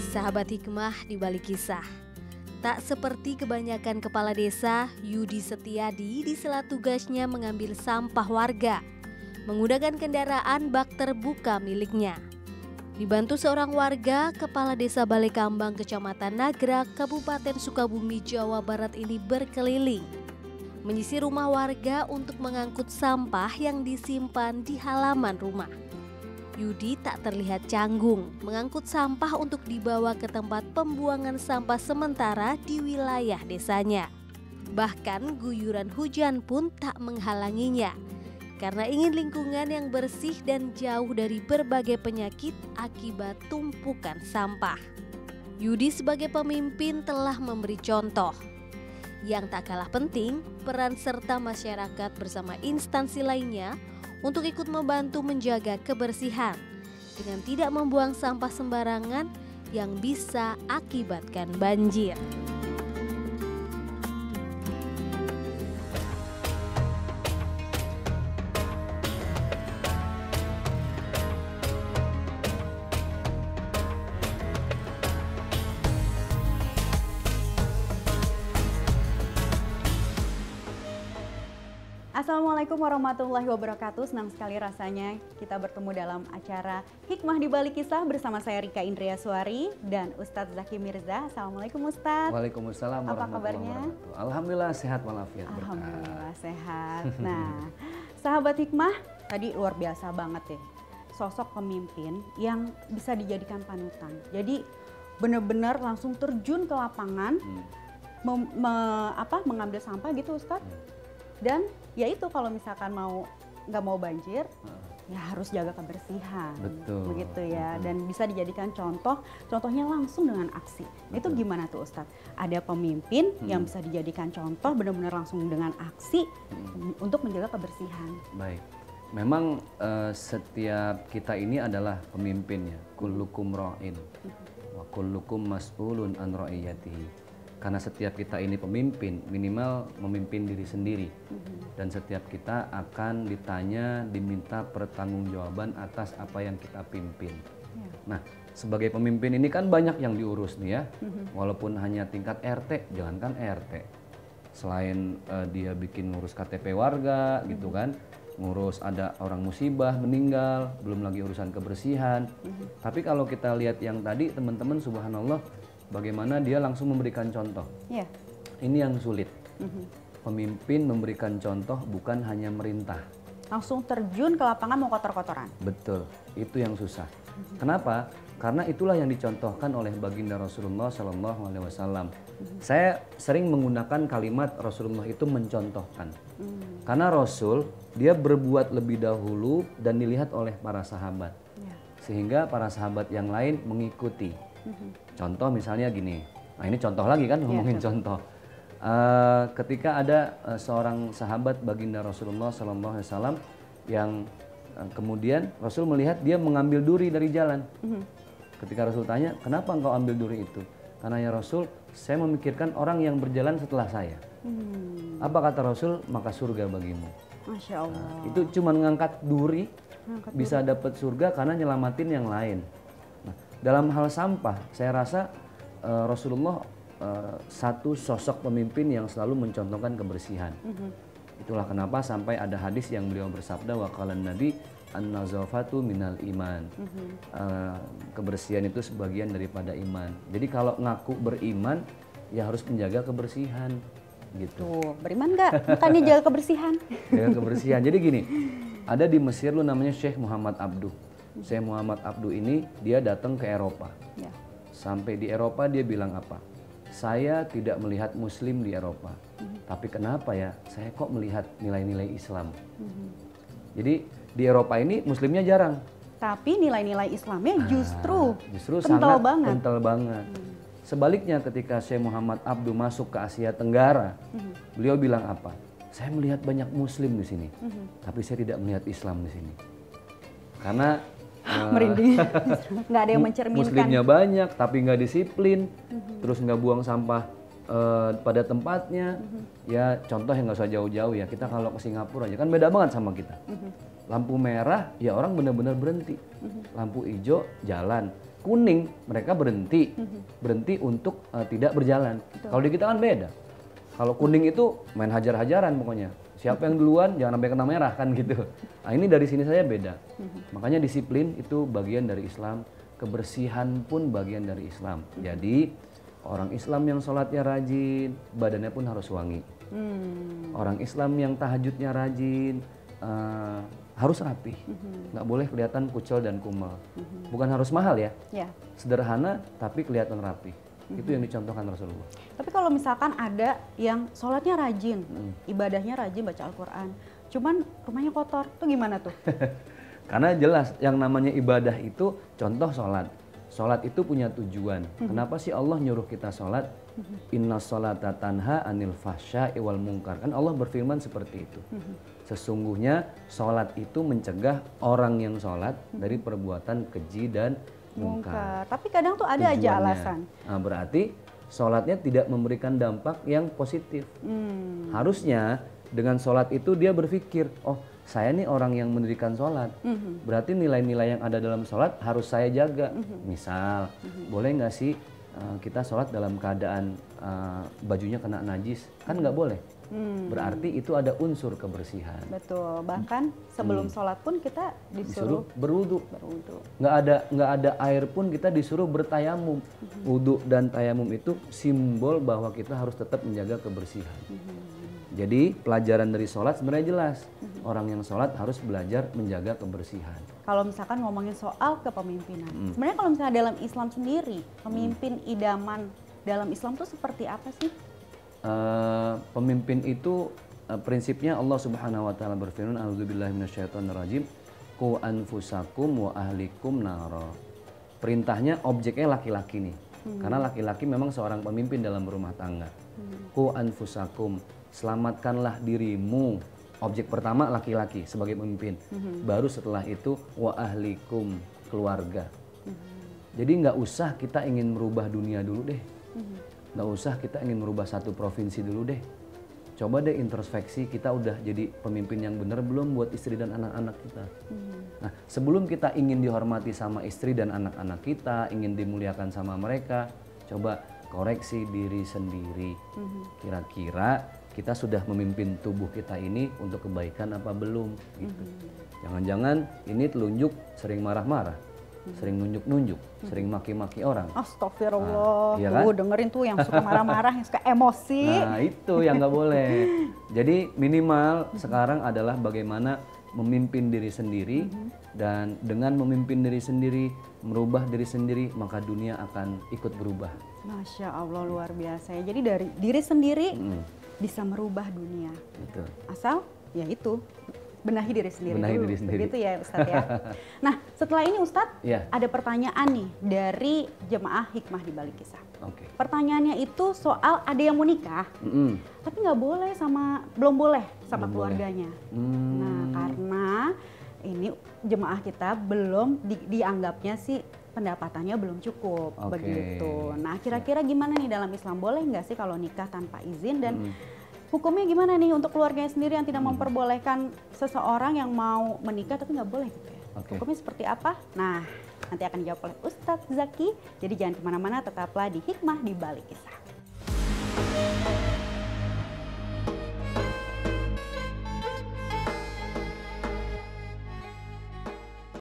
Sahabat hikmah di balik kisah. Tak seperti kebanyakan kepala desa, Yudi Setiadi di sela tugasnya mengambil sampah warga, menggunakan kendaraan bak terbuka miliknya. Dibantu seorang warga, Kepala Desa Balekambang, Kecamatan Nagrak, Kabupaten Sukabumi, Jawa Barat ini berkeliling, menyisir rumah warga untuk mengangkut sampah yang disimpan di halaman rumah. Yudi tak terlihat canggung mengangkut sampah untuk dibawa ke tempat pembuangan sampah sementara di wilayah desanya. Bahkan guyuran hujan pun tak menghalanginya, karena ingin lingkungan yang bersih dan jauh dari berbagai penyakit akibat tumpukan sampah. Yudi sebagai pemimpin telah memberi contoh. Yang tak kalah penting, peran serta masyarakat bersama instansi lainnya untuk ikut membantu menjaga kebersihan dengan tidak membuang sampah sembarangan yang bisa akibatkan banjir. Assalamualaikum warahmatullahi wabarakatuh. Senang sekali rasanya kita bertemu dalam acara Hikmah di Balik Kisah bersama saya Rika Indria Suari dan Ustadz Zaki Mirza. Assalamualaikum Ustadz. Waalaikumsalam warahmatullahi wabarakatuh. Alhamdulillah sehat walafiat. Alhamdulillah sehat. Nah, sahabat hikmah, tadi luar biasa banget ya. Sosok pemimpin yang bisa dijadikan panutan. Jadi benar-benar langsung terjun ke lapangan mengambil sampah gitu Ustadz. Dan ya itu kalau misalkan nggak mau banjir, ya harus jaga kebersihan. Betul. Begitu ya. Dan bisa dijadikan contohnya langsung dengan aksi. Betul. Itu gimana tuh Ustadz? Ada pemimpin yang bisa dijadikan contoh benar-benar langsung dengan aksi untuk menjaga kebersihan. Baik. Memang setiap kita ini adalah pemimpin ya. Kullukum ra'in wa kullukum mas'ulun an ra'iyatihi. Karena setiap kita ini pemimpin, minimal memimpin diri sendiri. Dan setiap kita akan ditanya, diminta pertanggungjawaban atas apa yang kita pimpin. Nah, sebagai pemimpin ini kan banyak yang diurus nih ya. Walaupun hanya tingkat RT, jangankan RT. Selain dia bikin ngurus KTP warga gitu kan, ngurus ada orang musibah, meninggal, belum lagi urusan kebersihan. Tapi kalau kita lihat yang tadi teman-teman, subhanallah, bagaimana dia langsung memberikan contoh. Yeah. Ini yang sulit. Pemimpin memberikan contoh bukan hanya merintah. Langsung terjun ke lapangan mau kotor-kotoran. Betul, itu yang susah. Kenapa? Karena itulah yang dicontohkan oleh baginda Rasulullah SAW. Saya sering menggunakan kalimat Rasulullah itu mencontohkan. Karena Rasul dia berbuat lebih dahulu dan dilihat oleh para sahabat. Yeah. Sehingga para sahabat yang lain mengikuti. Contoh misalnya gini, nah ini contoh lagi kan ngomongin contoh. Ketika ada seorang sahabat baginda Rasulullah SAW yang kemudian Rasul melihat dia mengambil duri dari jalan. Ketika Rasul tanya, kenapa engkau ambil duri itu? Karena ya Rasul, saya memikirkan orang yang berjalan setelah saya. Apa kata Rasul? Maka surga bagimu. Masya Allah. Nah, itu cuma ngangkat duri, bisa dapat surga karena nyelamatin yang lain. Dalam hal sampah, saya rasa Rasulullah satu sosok pemimpin yang selalu mencontohkan kebersihan. Itulah kenapa sampai ada hadis yang beliau bersabda, waqalan Nabi an-nazafatu minal iman. Kebersihan itu sebagian daripada iman. Jadi kalau ngaku beriman, ya harus menjaga kebersihan. Gitu. Tuh, beriman nggak? Bukannya jaga kebersihan. Jaga kebersihan. Jadi gini, ada di Mesir lu namanya Syekh Muhammad Abduh. Syekh Muhammad Abduh ini dia datang ke Eropa. Ya. Sampai di Eropa dia bilang apa? Saya tidak melihat Muslim di Eropa. Tapi kenapa ya? Saya kok melihat nilai-nilai Islam. Jadi di Eropa ini Muslimnya jarang. Tapi nilai-nilai Islamnya justru sangat kental banget. Sebaliknya ketika Syekh Muhammad Abduh masuk ke Asia Tenggara, beliau bilang apa? Saya melihat banyak Muslim di sini, tapi saya tidak melihat Islam di sini. Karena merinding, nggak ada yang mencerminkan. Muslimnya banyak tapi nggak disiplin, terus nggak buang sampah pada tempatnya. Ya contoh yang nggak usah jauh-jauh ya, kita kalau ke Singapura aja kan beda banget sama kita. Lampu merah ya orang benar-benar berhenti. Lampu hijau jalan. Kuning mereka berhenti. Berhenti untuk tidak berjalan. Kalau di kita kan beda. Kalau kuning itu main hajar-hajaran pokoknya. Siapa yang duluan jangan sampai kena merah kan gitu. Nah ini dari sini saya beda. Makanya disiplin itu bagian dari Islam. Kebersihan pun bagian dari Islam. Jadi orang Islam yang sholatnya rajin, badannya pun harus wangi. Orang Islam yang tahajudnya rajin, harus rapi. Nggak boleh kelihatan kucel dan kumal. Bukan harus mahal ya. Sederhana tapi kelihatan rapi. Itu yang dicontohkan Rasulullah. Tapi kalau misalkan ada yang sholatnya rajin, ibadahnya rajin, baca Al-Quran, cuman rumahnya kotor, tuh gimana tuh? Karena jelas yang namanya ibadah itu contoh sholat. Sholat itu punya tujuan. Kenapa sih Allah nyuruh kita sholat? Inna sholata tanha anil fahsya'i wal munkar. Kan Allah berfirman seperti itu. Sesungguhnya sholat itu mencegah orang yang sholat dari perbuatan keji dan mungkar. Tapi kadang tuh ada aja alasan. Nah, berarti sholatnya tidak memberikan dampak yang positif. Harusnya dengan sholat itu dia berpikir, oh saya nih orang yang mendirikan sholat. Berarti nilai-nilai yang ada dalam sholat harus saya jaga. Misal, boleh nggak sih kita sholat dalam keadaan bajunya kena najis? Kan nggak boleh. Berarti itu ada unsur kebersihan. Betul. Bahkan sebelum sholat pun kita disuruh berwudu. Nggak ada air pun kita disuruh bertayamum. Wudu dan tayamum itu simbol bahwa kita harus tetap menjaga kebersihan. Jadi pelajaran dari sholat sebenarnya jelas. Orang yang sholat harus belajar menjaga kebersihan. Kalau misalkan ngomongin soal kepemimpinan, sebenarnya kalau misalnya dalam Islam sendiri, pemimpin idaman dalam Islam tuh seperti apa sih? Pemimpin itu prinsipnya Allah Subhanahu wa taala berfirman, a'udzubillahi minasyaitonirrajim, qu anfusakum wa ahlikum nara. Perintahnya objeknya laki-laki nih. Karena laki-laki memang seorang pemimpin dalam rumah tangga. Qu anfusakum, selamatkanlah dirimu. Objek pertama laki-laki sebagai pemimpin. Baru setelah itu wa ahlikum, keluarga. Jadi nggak usah kita ingin merubah dunia dulu deh. Nggak usah kita ingin merubah satu provinsi dulu deh. Coba deh introspeksi, kita udah jadi pemimpin yang benar belum buat istri dan anak-anak kita. Nah, sebelum kita ingin dihormati sama istri dan anak-anak kita, ingin dimuliakan sama mereka, coba koreksi diri sendiri. Kira-kira kita sudah memimpin tubuh kita ini untuk kebaikan apa belum? Gitu. Jangan-jangan ini telunjuk sering marah-marah. Sering nunjuk-nunjuk, sering maki-maki orang. Astagfirullah, iya kan? Dengerin tuh yang suka marah-marah, yang suka emosi. Nah itu yang nggak boleh. Jadi minimal sekarang adalah bagaimana memimpin diri sendiri. Dan dengan memimpin diri sendiri, merubah diri sendiri, maka dunia akan ikut berubah. Masya Allah, luar biasa ya. Jadi dari diri sendiri bisa merubah dunia. Betul. Asal ya itu, benahi diri sendiri Benahi dulu. diri sendiri. Begitu ya Ustadz ya. Nah setelah ini Ustadz, ada pertanyaan nih dari jemaah Hikmah di Balik Kisah. Pertanyaannya itu soal ada yang mau nikah, tapi nggak boleh belum boleh sama keluarganya. Nah karena ini jemaah kita belum dianggapnya sih pendapatannya belum cukup begitu. Nah kira-kira gimana nih dalam Islam, boleh nggak sih kalau nikah tanpa izin, dan hukumnya gimana nih untuk keluarganya sendiri yang tidak memperbolehkan seseorang yang mau menikah tapi nggak boleh gitu ya? Hukumnya seperti apa? Nah nanti akan dijawab oleh Ustadz Zaki. Jadi jangan kemana-mana, tetaplah di Hikmah di Balik Kisah.